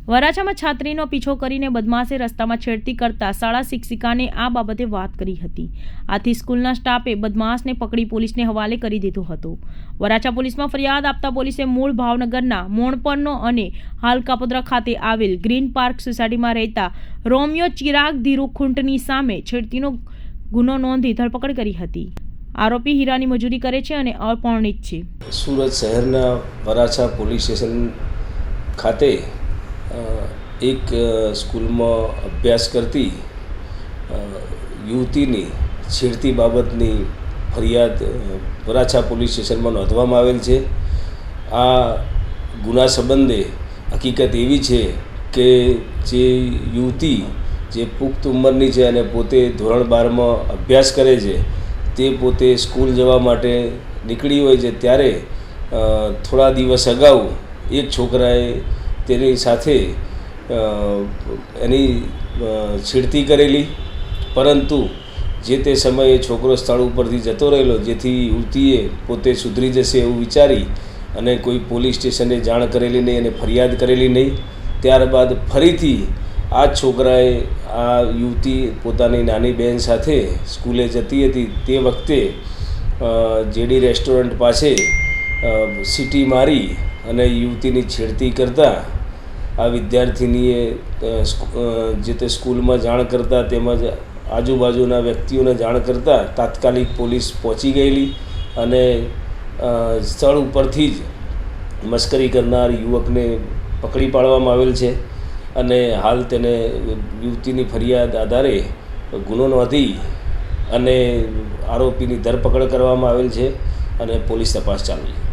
વરાછામાં છાત્રીનો પીછો કરીને બદમાશે રસ્તામાં છેડતી કરતા શાળા શિક્ષિકાને આ બાબતે વાત કરી હતી. આથી સ્કૂલના સ્ટાફે બદમાશને પકડી પોલીસને હવાલે કરી દીધો હતો. વરાછા પોલીસમાં ફરિયાદ આપતા પોલીસે મૂળ ભાવનગરના મોણપરનો અને હાલ કાપોદ્રા ખાતે આવેલ ગ્રીન પાર્ક સોસાયટીમાં રહેતા રોમિયો ચિરાગ ધીરુ ખૂંટની સામે છેડતીનો ગુનો નોંધી ધરપકડ કરી હતી. આરોપી હીરાની મજૂરી કરે છે અને અપરિણિત છે. સુરત શહેરના વરાછા પોલીસ સ્ટેશન ખાતે એક સ્કૂલમાં અભ્યાસ કરતી યુવતીની છેડતી બાબતની ફરિયાદ વરાછા પોલીસ સ્ટેશનમાં નોંધવામાં આવેલ છે. આ ગુના સંબંધે હકીકત એવી છે કે જે યુવતી જે પુખ્ત ઉંમરની છે અને પોતે ધોરણ 12માં અભ્યાસ કરે છે, તે પોતે સ્કૂલ જવા માટે નીકળી હોય છે ત્યારે થોડા દિવસ અગાઉ એક છોકરાએ તેની સાથે એની છેડતી કરેલી, પરંતુ જે તે સમયે છોકરો સ્થળ ઉપરથી જતો રહેલો, જેથી યુવતીએ પોતે સુધરી જશે એવું વિચારી અને કોઈ પોલીસ સ્ટેશને જાણ કરેલી નહીં અને ફરિયાદ કરેલી નહીં. ત્યારબાદ ફરીથી આ છોકરાએ આ યુવતી પોતાની નાની બહેન સાથે સ્કૂલે જતી હતી તે વખતે જેડી રેસ્ટોરન્ટ પાસે સીટી મારી અને યુવતીની છેડતી કરતાં આ વિદ્યાર્થિનીએ જે તે સ્કૂલમાં જાણ કરતાં તેમજ આજુબાજુના વ્યક્તિઓને જાણ કરતાં તાત્કાલિક પોલીસ પહોંચી ગયેલી અને સ્થળ ઉપરથી જ મશ્કરી કરનાર યુવકને પકડી પાડવામાં આવેલ છે અને હાલ તેને યુવતીની ફરિયાદ આધારે ગુનો નોંધી અને આરોપીની ધરપકડ કરવામાં આવેલ છે અને પોલીસ તપાસ ચાલુ છે.